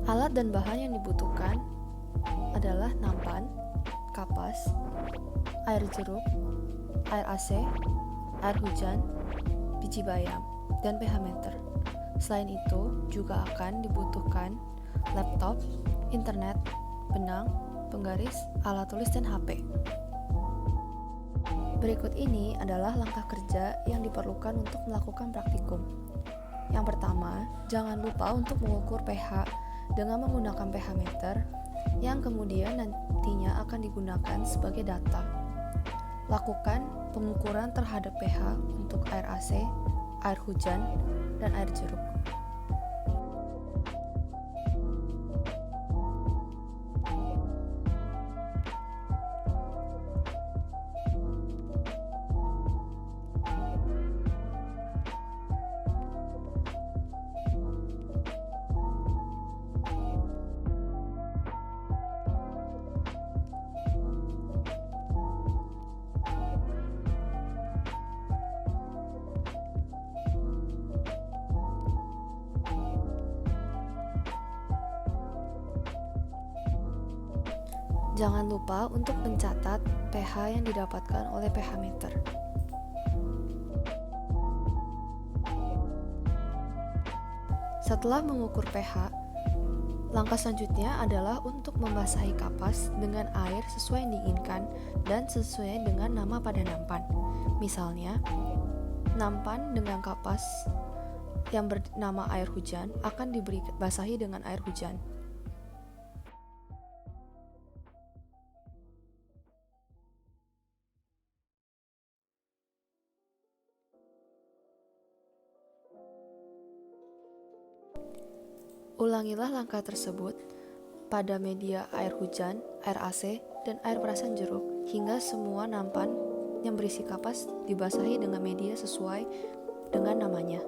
Alat dan bahan yang dibutuhkan adalah nampan, kapas, air jeruk, air AC, air hujan, biji bayam, dan pH meter. Selain itu, juga akan dibutuhkan laptop, internet, benang, penggaris, alat tulis, dan HP. Berikut ini adalah langkah kerja yang diperlukan untuk melakukan praktikum. Yang pertama, jangan lupa untuk mengukur pH dengan menggunakan pH meter yang kemudian nantinya akan digunakan sebagai data. Lakukan pengukuran terhadap pH untuk air AC, air hujan, dan air jeruk. Jangan lupa untuk mencatat pH yang didapatkan oleh pH meter. Setelah mengukur pH, langkah selanjutnya adalah untuk membasahi kapas dengan air sesuai yang diinginkan dan sesuai dengan nama pada nampan. Misalnya, nampan dengan kapas yang bernama air hujan akan diberi basahi dengan air hujan. Ulangilah langkah tersebut pada media air hujan, air AC, dan air perasan jeruk hingga semua nampan yang berisi kapas dibasahi dengan media sesuai dengan namanya.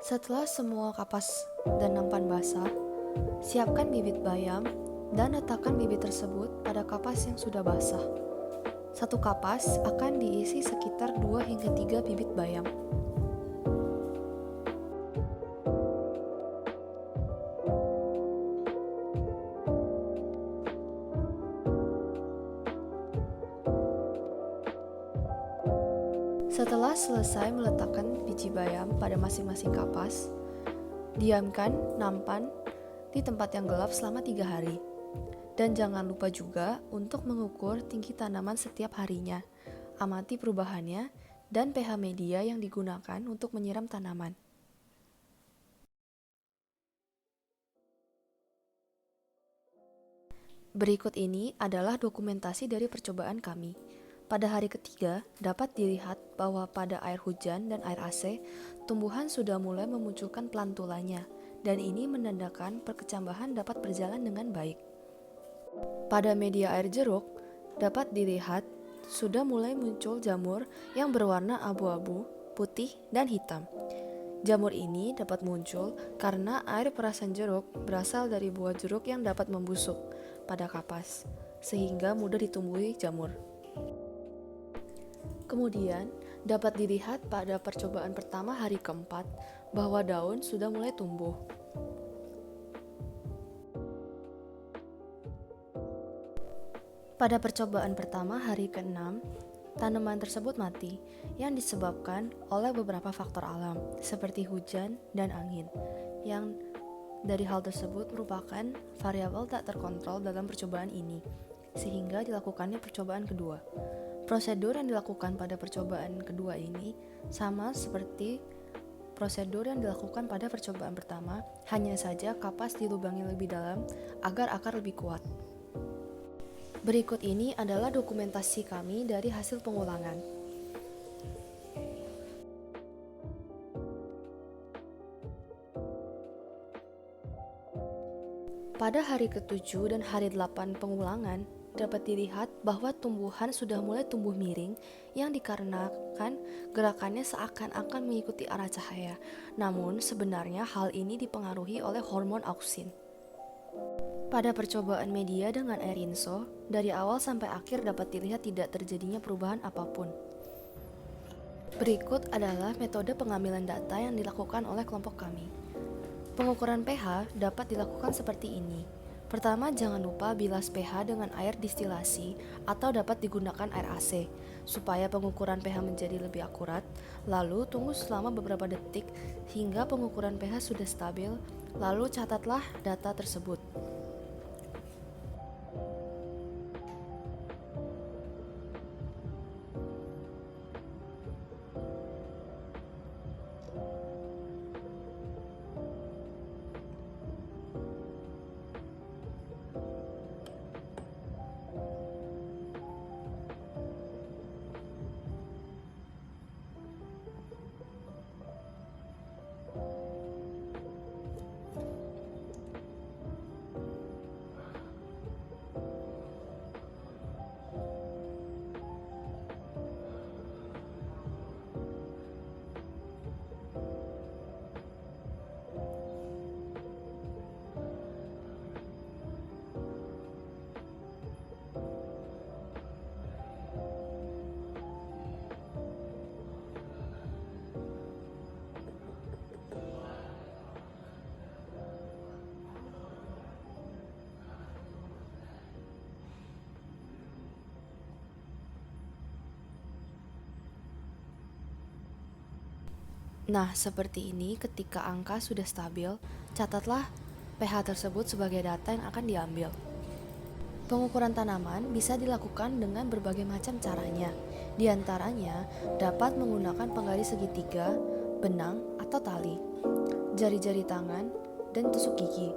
Setelah semua kapas dan nampan basah, siapkan bibit bayam dan letakkan bibit tersebut pada kapas yang sudah basah. Satu kapas akan diisi sekitar 2 hingga 3 bibit bayam. Setelah selesai meletakkan biji bayam pada masing-masing kapas, diamkan nampan di tempat yang gelap selama 3 hari. Dan jangan lupa juga untuk mengukur tinggi tanaman setiap harinya. Amati perubahannya dan pH media yang digunakan untuk menyiram tanaman. Berikut ini adalah dokumentasi dari percobaan kami. Pada hari ketiga, dapat dilihat bahwa pada air hujan dan air AC, tumbuhan sudah mulai memunculkan plantulanya, dan ini menandakan perkecambahan dapat berjalan dengan baik. Pada media air jeruk, dapat dilihat sudah mulai muncul jamur yang berwarna abu-abu, putih, dan hitam. Jamur ini dapat muncul karena air perasan jeruk berasal dari buah jeruk yang dapat membusuk pada kapas, sehingga mudah ditumbuhi jamur. Kemudian, dapat dilihat pada percobaan pertama hari keempat bahwa daun sudah mulai tumbuh. Pada percobaan pertama hari ke-6, tanaman tersebut mati yang disebabkan oleh beberapa faktor alam seperti hujan dan angin, yang dari hal tersebut merupakan variabel tak terkontrol dalam percobaan ini, sehingga dilakukannya percobaan kedua. Prosedur yang dilakukan pada percobaan kedua ini sama seperti prosedur yang dilakukan pada percobaan pertama, hanya saja kapas dilubangi lebih dalam agar akar lebih kuat. Berikut ini adalah dokumentasi kami dari hasil pengulangan. Pada hari ke-7 dan hari 8 pengulangan, dapat dilihat bahwa tumbuhan sudah mulai tumbuh miring yang dikarenakan gerakannya seakan-akan mengikuti arah cahaya. Namun sebenarnya hal ini dipengaruhi oleh hormon auksin. Pada percobaan media dengan air rinso, dari awal sampai akhir dapat dilihat tidak terjadinya perubahan apapun. Berikut adalah metode pengambilan data yang dilakukan oleh kelompok kami. Pengukuran pH dapat dilakukan seperti ini. Pertama, jangan lupa bilas pH dengan air distilasi atau dapat digunakan air AC supaya pengukuran pH menjadi lebih akurat. Lalu tunggu selama beberapa detik hingga pengukuran pH sudah stabil, lalu catatlah data tersebut. Nah, seperti ini ketika angka sudah stabil, catatlah pH tersebut sebagai data yang akan diambil. Pengukuran tanaman bisa dilakukan dengan berbagai macam caranya. Di antaranya dapat menggunakan penggaris segitiga, benang, atau tali, jari-jari tangan, dan tusuk gigi.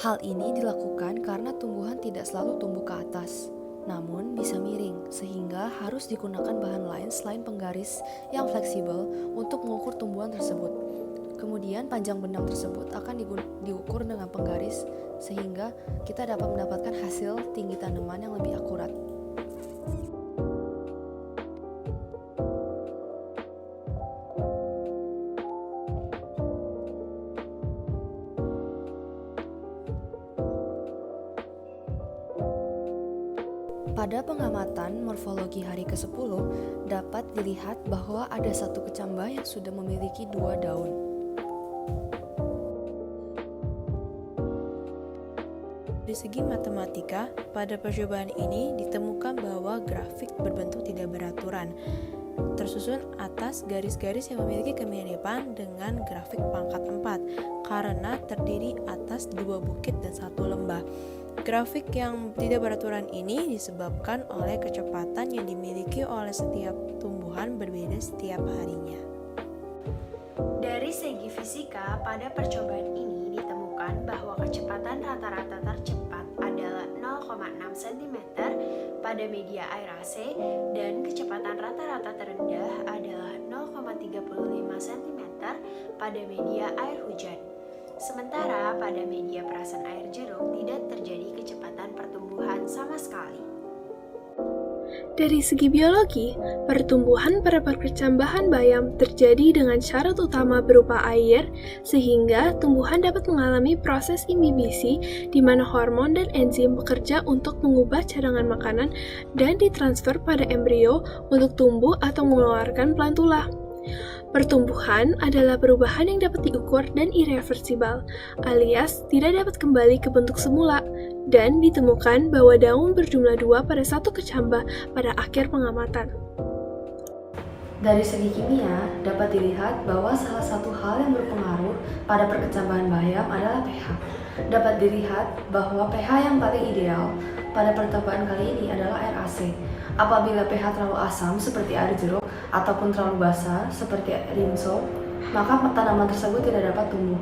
Hal ini dilakukan karena tumbuhan tidak selalu tumbuh ke atas, namun bisa miring, sehingga harus digunakan bahan lain selain penggaris yang fleksibel untuk mengukur tumbuhan tersebut. Kemudian panjang benang tersebut akan diukur dengan penggaris sehingga kita dapat mendapatkan hasil tinggi tanaman yang lebih akurat. Pada pengamatan morfologi hari ke-10, dapat dilihat bahwa ada satu kecambah yang sudah memiliki 2 daun. Dari segi matematika, pada percobaan ini ditemukan bahwa grafik berbentuk tidak beraturan. tersusun atas garis-garis yang memiliki kemiripan dengan grafik pangkat 4 karena terdiri atas 2 bukit dan 1 lembah. Grafik yang tidak beraturan ini disebabkan oleh kecepatan yang dimiliki oleh setiap tumbuhan berbeda setiap harinya. Dari segi fisika, pada percobaan ini ditemukan bahwa kecepatan rata-rata tercepat adalah 0,6 cm pada media air AC dan kecepatan rata-rata terendah adalah 0,35 cm pada media air hujan. Sementara pada media perasan air jeruk tidak terjadi kecepatan pertumbuhan sama sekali. Dari segi biologi, pertumbuhan pada perkecambahan bayam terjadi dengan syarat utama berupa air, sehingga tumbuhan dapat mengalami proses imbibisi di mana hormon dan enzim bekerja untuk mengubah cadangan makanan dan ditransfer pada embrio untuk tumbuh atau mengeluarkan plantula. Pertumbuhan adalah perubahan yang dapat diukur dan irreversibel, alias tidak dapat kembali ke bentuk semula, dan ditemukan bahwa daun berjumlah 2 pada satu kecambah pada akhir pengamatan. Dari segi kimia, dapat dilihat bahwa salah satu hal yang berpengaruh pada perkecambahan bayam adalah pH. Dapat dilihat bahwa pH yang paling ideal pada percobaan kali ini adalah air AC. Apabila pH terlalu asam seperti air jeruk ataupun terlalu basah seperti rinso, maka tanaman tersebut tidak dapat tumbuh.